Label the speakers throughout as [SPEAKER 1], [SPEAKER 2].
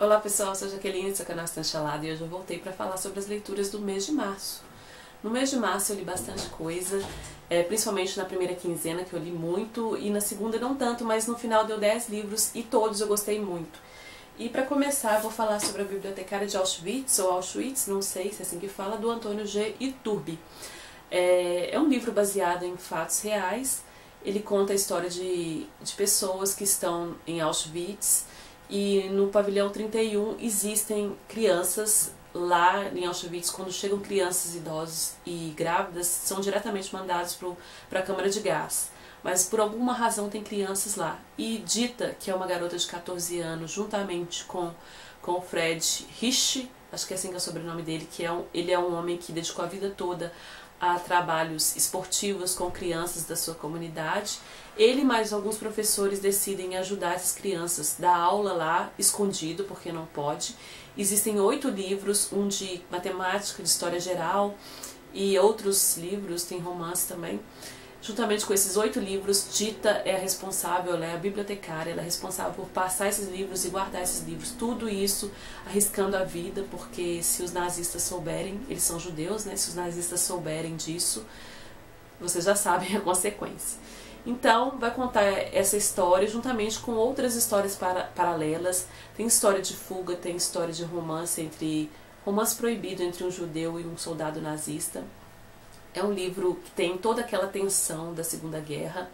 [SPEAKER 1] Olá pessoal, eu sou a Jaqueline do seu canal Estante Chalada e hoje eu voltei para falar sobre as leituras do mês de março. No mês de março eu li bastante coisa, principalmente na primeira quinzena que eu li muito e na segunda não tanto, mas no final deu 10 livros e todos eu gostei muito. E para começar eu vou falar sobre a Bibliotecária de Auschwitz, ou Auschwitz, não sei se é assim que fala, do Antônio G. Iturbi. É um livro baseado em fatos reais, ele conta a história de pessoas que estão em Auschwitz. E no pavilhão 31 existem crianças lá em Auschwitz. Quando chegam crianças, idosos e grávidas, são diretamente mandados para a câmara de gás. Mas por alguma razão tem crianças lá. E Dita, que é uma garota de 14 anos, juntamente com o Fred Rich, acho que é assim que é o sobrenome dele, ele é um homem que dedicou a vida toda a trabalhos esportivos com crianças da sua comunidade. Ele e mais alguns professores decidem ajudar essas crianças, dar aula lá, escondido, porque não pode. Existem 8 livros, um de matemática, de história geral, e outros livros, tem romance também. Juntamente com esses 8 livros, Dita é a responsável, ela é a bibliotecária, ela é responsável por passar esses livros e guardar esses livros. Tudo isso arriscando a vida, porque se os nazistas souberem, eles são judeus, né? Se os nazistas souberem disso, vocês já sabem a consequência. Então, vai contar essa história juntamente com outras histórias paralelas. Tem história de fuga, tem história de romance proibido entre um judeu e um soldado nazista. É um livro que tem toda aquela tensão da Segunda Guerra.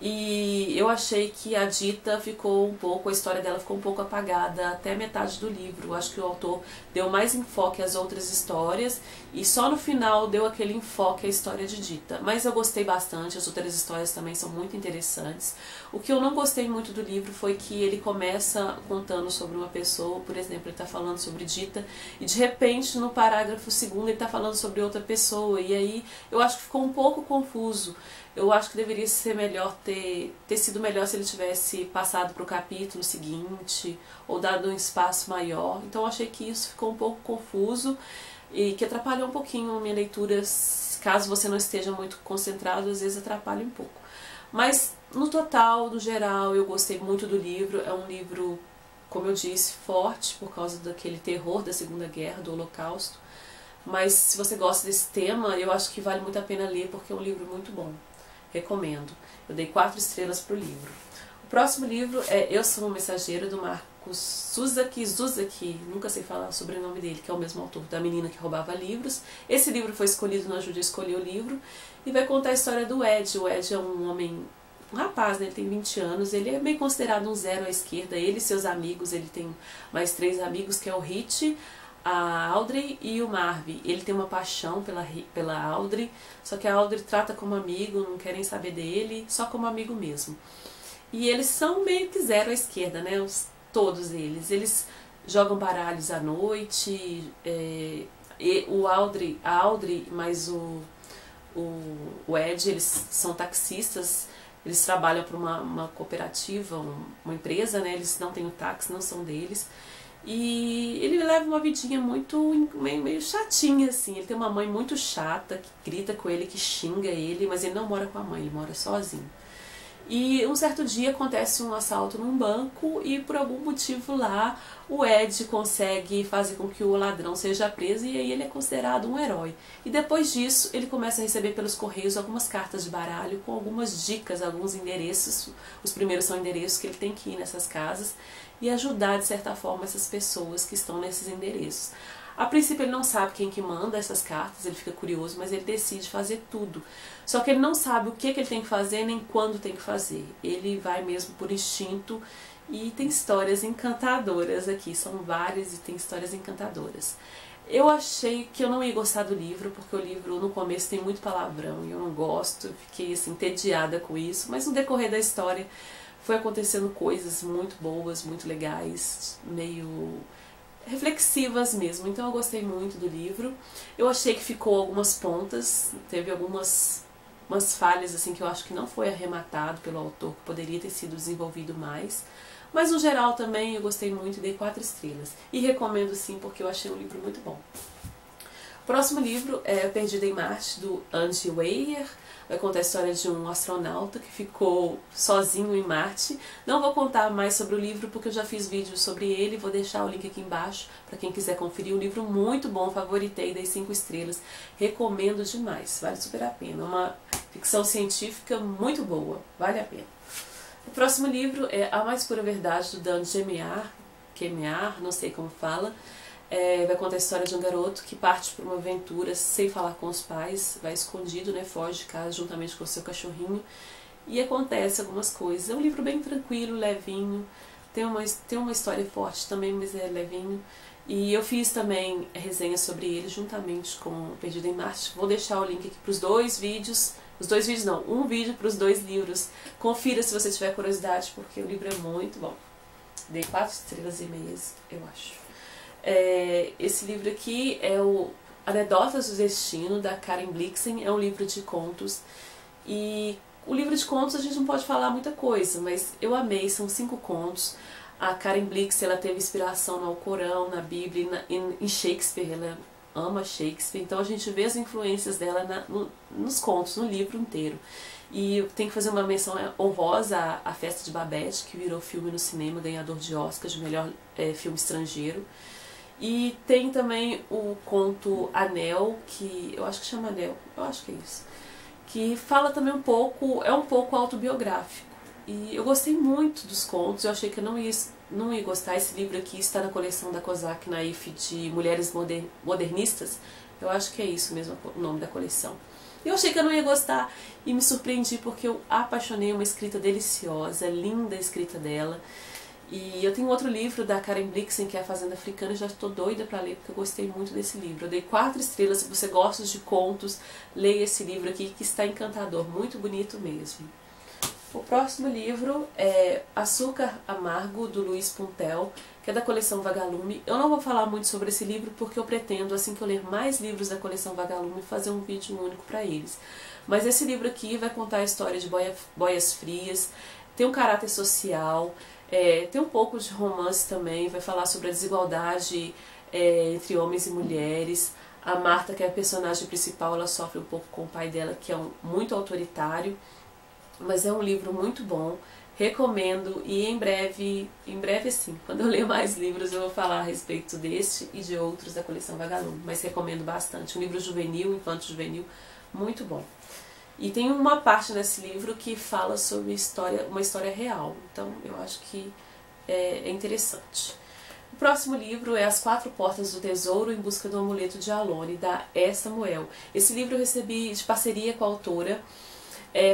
[SPEAKER 1] E eu achei que a Dita a história dela ficou um pouco apagada até metade do livro. Eu acho que o autor deu mais enfoque às outras histórias e só no final deu aquele enfoque à história de Dita. Mas eu gostei bastante, as outras histórias também são muito interessantes. O que eu não gostei muito do livro foi que ele começa contando sobre uma pessoa, por exemplo, ele está falando sobre Dita e de repente no parágrafo segundo ele está falando sobre outra pessoa e aí eu acho que ficou um pouco confuso. Eu acho que deveria ser melhor ter sido melhor se ele tivesse passado para o capítulo seguinte ou dado um espaço maior. Então eu achei que isso ficou um pouco confuso e que atrapalhou um pouquinho a minha leitura. Caso você não esteja muito concentrado, às vezes atrapalha um pouco. Mas no total, no geral, eu gostei muito do livro. É um livro, como eu disse, forte por causa daquele terror da Segunda Guerra, do Holocausto. Mas se você gosta desse tema, eu acho que vale muito a pena ler porque é um livro muito bom. Recomendo. Eu dei 4 estrelas para o livro. O próximo livro é Eu Sou um Mensageiro, do Marcos Zuzaki, nunca sei falar o sobrenome dele, que é o mesmo autor da Menina que Roubava Livros. Esse livro foi escolhido no Ajude a Escolher o Livro e vai contar a história do Ed. O Ed é um homem, um rapaz, né? Ele tem 20 anos, ele é bem considerado um zero à esquerda. Ele e seus amigos, ele tem mais 3 amigos, que é o Rich, a Audrey e o Marvin. Ele tem uma paixão pela Audrey, só que a Audrey trata como amigo, não querem saber dele, só como amigo mesmo. E eles são meio que zero à esquerda, né? Todos eles. Eles jogam baralhos à noite, e a Audrey mais o Ed, eles são taxistas, eles trabalham para uma cooperativa, uma empresa, né? Eles não têm o táxi, não são deles. E ele leva uma vidinha meio chatinha, assim. Ele tem uma mãe muito chata, que grita com ele, que xinga ele, mas ele não mora com a mãe, ele mora sozinho. E um certo dia acontece um assalto num banco e por algum motivo lá o Ed consegue fazer com que o ladrão seja preso e aí ele é considerado um herói. E depois disso ele começa a receber pelos correios algumas cartas de baralho com algumas dicas, alguns endereços. Os primeiros são endereços que ele tem que ir nessas casas e ajudar de certa forma essas pessoas que estão nesses endereços. A princípio ele não sabe quem que manda essas cartas, ele fica curioso, mas ele decide fazer tudo. Só que ele não sabe o que ele tem que fazer nem quando tem que fazer. Ele vai mesmo por instinto e tem histórias encantadoras aqui, são várias e tem histórias encantadoras. Eu achei que eu não ia gostar do livro, porque o livro no começo tem muito palavrão e eu não gosto, fiquei assim entediada com isso, mas no decorrer da história foi acontecendo coisas muito boas, muito legais, meio reflexivas mesmo, então eu gostei muito do livro. Eu achei que ficou algumas pontas, teve umas falhas assim que eu acho que não foi arrematado pelo autor, que poderia ter sido desenvolvido mais, mas no geral também eu gostei muito e dei 4 estrelas. E recomendo sim, porque eu achei um livro muito bom. O próximo livro é Perdida em Marte, do Andy Weir. vai contar a história de um astronauta que ficou sozinho em Marte. Não vou contar mais sobre o livro porque eu já fiz vídeos sobre ele, vou deixar o link aqui embaixo para quem quiser conferir. Um livro muito bom, favoritei, dei 5 estrelas, recomendo demais, vale super a pena. Uma ficção científica muito boa, vale a pena. O próximo livro é A Mais Pura Verdade, do Dan Kemiar, não sei como fala. Vai contar a história de um garoto que parte para uma aventura sem falar com os pais, vai escondido, né, foge de casa juntamente com o seu cachorrinho, e acontece algumas coisas. É um livro bem tranquilo, levinho, tem uma história forte também, mas é levinho. E eu fiz também resenha sobre ele juntamente com Perdido em Marte. Vou deixar o link aqui para os 2 vídeos. Os 2 vídeos não, um vídeo para os 2 livros. Confira se você tiver curiosidade, porque o livro é muito bom. Dei 4,5 estrelas, eu acho. Esse livro aqui é o Anedotas do Destino, da Karen Blixen. É um livro de contos. E o livro de contos a gente não pode falar muita coisa, mas eu amei, são 5 contos. A Karen Blixen, ela teve inspiração no Alcorão, na Bíblia, em Shakespeare, ela ama Shakespeare, então a gente vê as influências dela nos contos, no livro inteiro. E eu tenho que fazer uma menção honrosa à Festa de Babette, que virou filme no cinema, ganhador de Oscar de melhor filme estrangeiro. E tem também o conto Anel, que eu acho que chama Anel, eu acho que é isso, que fala também um pouco, é um pouco autobiográfico. E eu gostei muito dos contos, eu achei que eu não ia gostar. Esse livro aqui está na coleção da Kozak Naif de Mulheres Modernistas, eu acho que é isso mesmo o nome da coleção. Eu achei que eu não ia gostar e me surpreendi porque eu apaixonei, uma escrita deliciosa, linda a escrita dela. E eu tenho outro livro da Karen Blixen, que é A Fazenda Africana, já estou doida para ler porque eu gostei muito desse livro. Eu dei 4 estrelas, se você gosta de contos, leia esse livro aqui que está encantador, muito bonito mesmo. O próximo livro é Açúcar Amargo, do Luiz Puntel, que é da coleção Vagalume. Eu não vou falar muito sobre esse livro porque eu pretendo, assim que eu ler mais livros da coleção Vagalume, fazer um vídeo único para eles. Mas esse livro aqui vai contar a história de boias frias, tem um caráter social, tem um pouco de romance também, vai falar sobre a desigualdade entre homens e mulheres. A Marta, que é a personagem principal, ela sofre um pouco com o pai dela, que é muito autoritário. Mas é um livro muito bom, recomendo, e em breve sim, quando eu ler mais livros eu vou falar a respeito deste e de outros da coleção Vagalume, mas recomendo bastante. Um livro juvenil, infanto-juvenil, muito bom. E tem uma parte nesse livro que fala sobre uma história real, então eu acho que é interessante. O próximo livro é As 4 Portas do Tesouro em Busca do Amuleto de Alone, da E. Samuel. Esse livro eu recebi de parceria com a autora.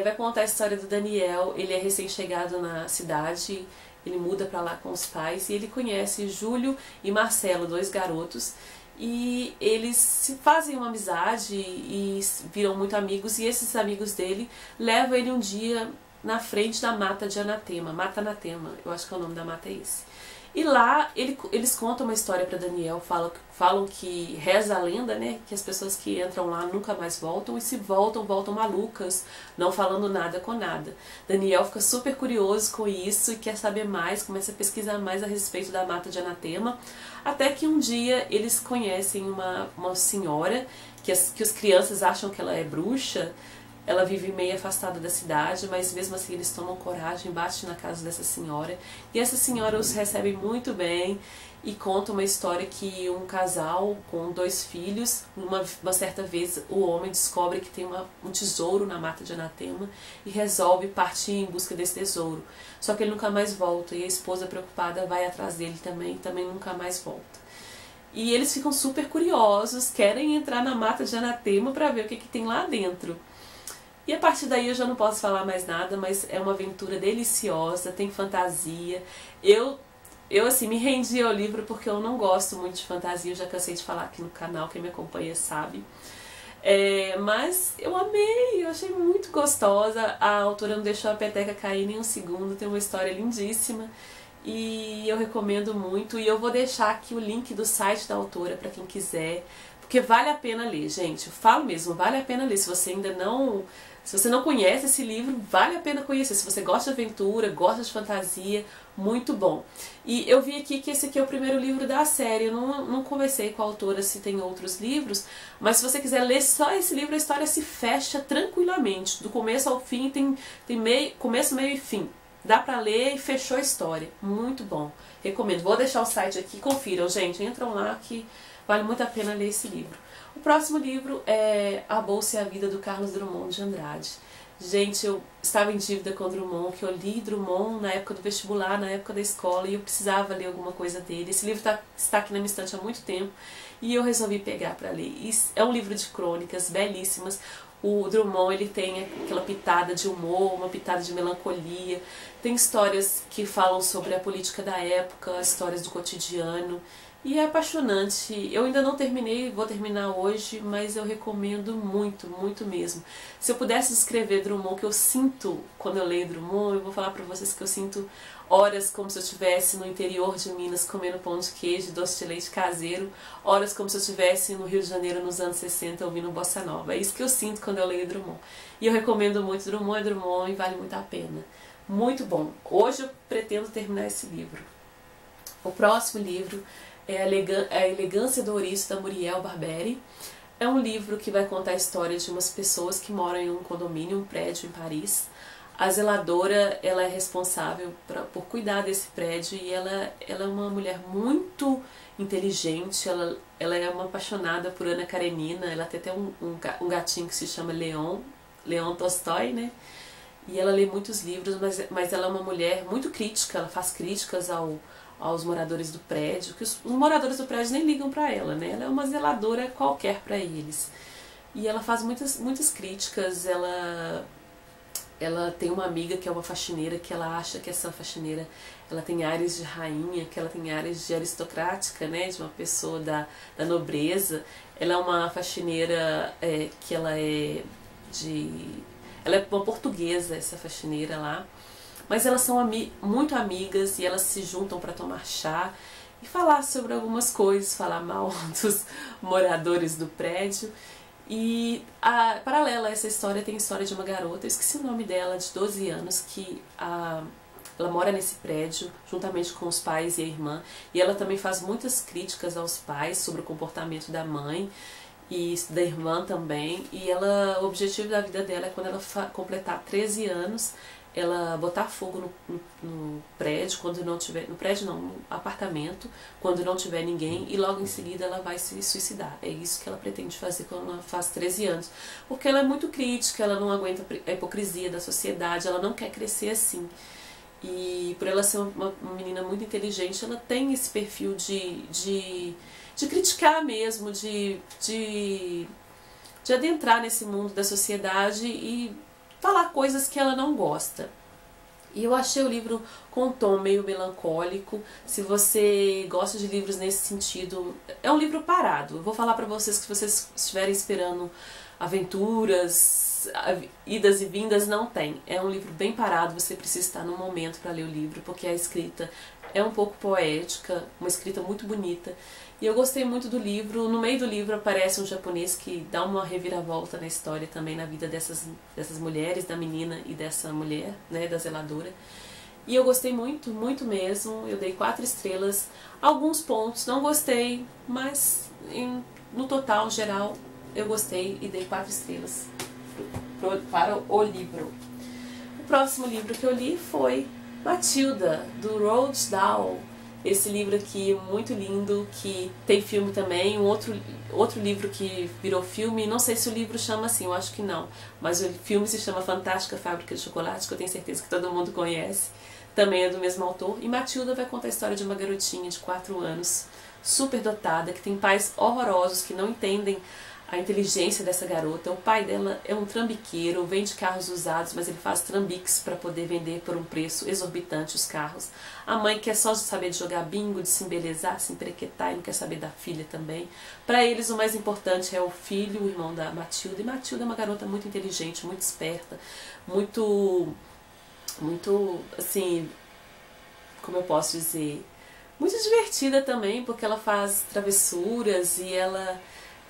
[SPEAKER 1] Vai contar a história do Daniel. Ele é recém-chegado na cidade, ele muda para lá com os pais e ele conhece Júlio e Marcelo, 2 garotos, e eles se fazem uma amizade e viram muito amigos, e esses amigos dele levam ele um dia na frente da mata de Anatema, Mata Anatema, eu acho que é o nome da mata, é esse. E lá eles contam uma história para Daniel, falam que reza a lenda, né, que as pessoas que entram lá nunca mais voltam, e se voltam malucas, não falando nada com nada. Daniel fica super curioso com isso e quer saber mais, começa a pesquisar mais a respeito da mata de Anatema, até que um dia eles conhecem uma senhora, que as crianças acham que ela é bruxa. Ela vive meio afastada da cidade, mas mesmo assim eles tomam coragem, batem na casa dessa senhora. E essa senhora os recebe muito bem e conta uma história que um casal com 2 filhos, uma certa vez o homem descobre que tem um tesouro na mata de Anatema e resolve partir em busca desse tesouro. Só que ele nunca mais volta, e a esposa preocupada vai atrás dele também nunca mais volta. E eles ficam super curiosos, querem entrar na mata de Anatema para ver o que tem lá dentro. E a partir daí eu já não posso falar mais nada, mas é uma aventura deliciosa, tem fantasia. Eu assim, me rendi ao livro porque eu não gosto muito de fantasia, eu já cansei de falar aqui no canal, quem me acompanha sabe. Mas eu amei, eu achei muito gostosa, a autora não deixou a peteca cair nem um segundo, tem uma história lindíssima. E eu recomendo muito, e eu vou deixar aqui o link do site da autora para quem quiser, porque vale a pena ler, gente, eu falo mesmo, vale a pena ler. Se você não conhece esse livro, vale a pena conhecer. Se você gosta de aventura, gosta de fantasia, muito bom. E eu vi aqui que esse aqui é o primeiro livro da série. Eu não conversei com a autora se tem outros livros, mas se você quiser ler só esse livro, a história se fecha tranquilamente. Do começo ao fim, tem começo, meio e fim. Dá pra ler e fechou a história. Muito bom. Recomendo. Vou deixar o site aqui. Confiram, gente. Entram lá que vale muito a pena ler esse livro. O próximo livro é A Bolsa e a Vida, do Carlos Drummond de Andrade. Gente, eu estava em dívida com Drummond, que eu li Drummond na época do vestibular, na época da escola, e eu precisava ler alguma coisa dele. Esse livro está aqui na minha estante há muito tempo e eu resolvi pegar para ler. É um livro de crônicas belíssimas. O Drummond, ele tem aquela pitada de humor, uma pitada de melancolia. Tem histórias que falam sobre a política da época, histórias do cotidiano. E é apaixonante. Eu ainda não terminei, vou terminar hoje, mas eu recomendo muito, muito mesmo. Se eu pudesse descrever Drummond, o que eu sinto quando eu leio Drummond, eu vou falar pra vocês que eu sinto horas como se eu estivesse no interior de Minas comendo pão de queijo, doce de leite caseiro, horas como se eu estivesse no Rio de Janeiro nos anos 60 ouvindo bossa nova. É isso que eu sinto quando eu leio Drummond. E eu recomendo muito Drummond e vale muito a pena. Muito bom. Hoje eu pretendo terminar esse livro. O próximo livro é A Elegância do Ouriço, da Muriel Barberi. É um livro que vai contar a história de umas pessoas que moram em um condomínio, um prédio em Paris. A zeladora, ela é responsável por cuidar desse prédio e ela é uma mulher muito inteligente, ela é uma apaixonada por Ana Karenina, ela tem até um gatinho que se chama Leon Tolstói, né? E ela lê muitos livros, mas ela é uma mulher muito crítica, ela faz críticas aos moradores do prédio, que os moradores do prédio nem ligam para ela, né? Ela é uma zeladora qualquer para eles. E ela faz muitas críticas, ela tem uma amiga que é uma faxineira, que ela acha que essa faxineira ela tem áreas de rainha, que ela tem áreas de aristocrática, né? De uma pessoa da nobreza. Ela é uma faxineira que ela é uma portuguesa, essa faxineira lá. Mas elas são muito amigas e elas se juntam para tomar chá e falar sobre algumas coisas, falar mal dos moradores do prédio. E paralela a essa história tem a história de uma garota, eu esqueci o nome dela, de 12 anos, que ela mora nesse prédio juntamente com os pais e a irmã. E ela também faz muitas críticas aos pais sobre o comportamento da mãe e da irmã também. E o objetivo da vida dela é quando ela completar 13 anos, ela botar fogo no prédio, quando não tiver, no prédio não, no apartamento, quando não tiver ninguém, e logo em seguida ela vai se suicidar. É isso que ela pretende fazer quando ela faz 13 anos. Porque ela é muito crítica, ela não aguenta a hipocrisia da sociedade, ela não quer crescer assim. E por ela ser uma menina muito inteligente, ela tem esse perfil de criticar mesmo, de adentrar nesse mundo da sociedade e falar coisas que ela não gosta. E eu achei o livro com um tom meio melancólico. Se você gosta de livros nesse sentido, é um livro parado. Eu vou falar pra vocês que se vocês estiverem esperando aventuras, idas e vindas, não tem. É um livro bem parado, você precisa estar no momento para ler o livro, porque a escrita é um pouco poética, uma escrita muito bonita. E eu gostei muito do livro. No meio do livro aparece um japonês que dá uma reviravolta na história também, na vida dessas mulheres, da menina e dessa mulher, né, da zeladora. E eu gostei muito, muito mesmo. Eu dei 4 estrelas. Alguns pontos não gostei, mas no total, geral, eu gostei e dei 4 estrelas para o livro. O próximo livro que eu li foi Matilda, do Roald Dahl. Esse livro aqui é muito lindo, que tem filme também. Um outro livro que virou filme, não sei se o livro chama assim, eu acho que não. Mas o filme se chama Fantástica Fábrica de Chocolate, que eu tenho certeza que todo mundo conhece. Também é do mesmo autor. E Matilda vai contar a história de uma garotinha de 4 anos, super dotada, que tem pais horrorosos, que não entendem a inteligência dessa garota. O pai dela é um trambiqueiro, vende carros usados, mas ele faz trambiques para poder vender por um preço exorbitante os carros. A mãe quer só saber de jogar bingo, de se embelezar, se emprequetar e não quer saber da filha também. Para eles o mais importante é o filho, o irmão da Matilda. E Matilda é uma garota muito inteligente, muito esperta, muito assim, como eu posso dizer, muito divertida também, porque ela faz travessuras e ela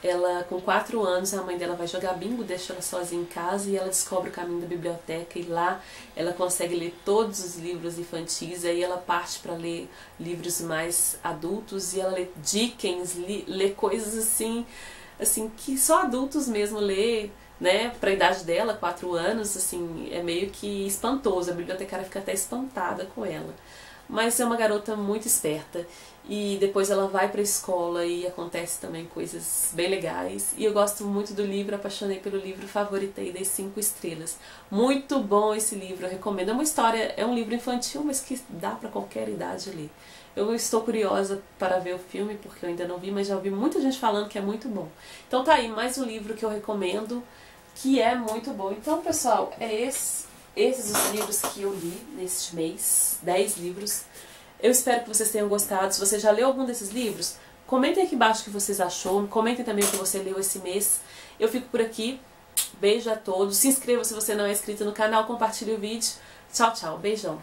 [SPEAKER 1] Ela, com 4 anos, a mãe dela vai jogar bingo, deixa ela sozinha em casa e ela descobre o caminho da biblioteca e lá ela consegue ler todos os livros infantis, aí ela parte para ler livros mais adultos e ela lê Dickens, lê coisas assim que só adultos mesmo lê, né, para a idade dela, 4 anos, assim, é meio que espantoso, a bibliotecária fica até espantada com ela. Mas é uma garota muito esperta e depois ela vai para a escola e acontece também coisas bem legais. E eu gosto muito do livro, apaixonei pelo livro, favoritei, dei 5 estrelas. Muito bom esse livro, eu recomendo. É uma história, é um livro infantil, mas que dá para qualquer idade ler. Eu estou curiosa para ver o filme, porque eu ainda não vi, mas já ouvi muita gente falando que é muito bom. Então tá aí, mais um livro que eu recomendo, que é muito bom. Então, pessoal, esses os livros que eu li neste mês, 10 livros. Eu espero que vocês tenham gostado. Se você já leu algum desses livros, comentem aqui embaixo o que vocês achou. Comentem também o que você leu esse mês. Eu fico por aqui. Beijo a todos. Se inscreva se você não é inscrito no canal. Compartilhe o vídeo. Tchau, tchau. Beijão.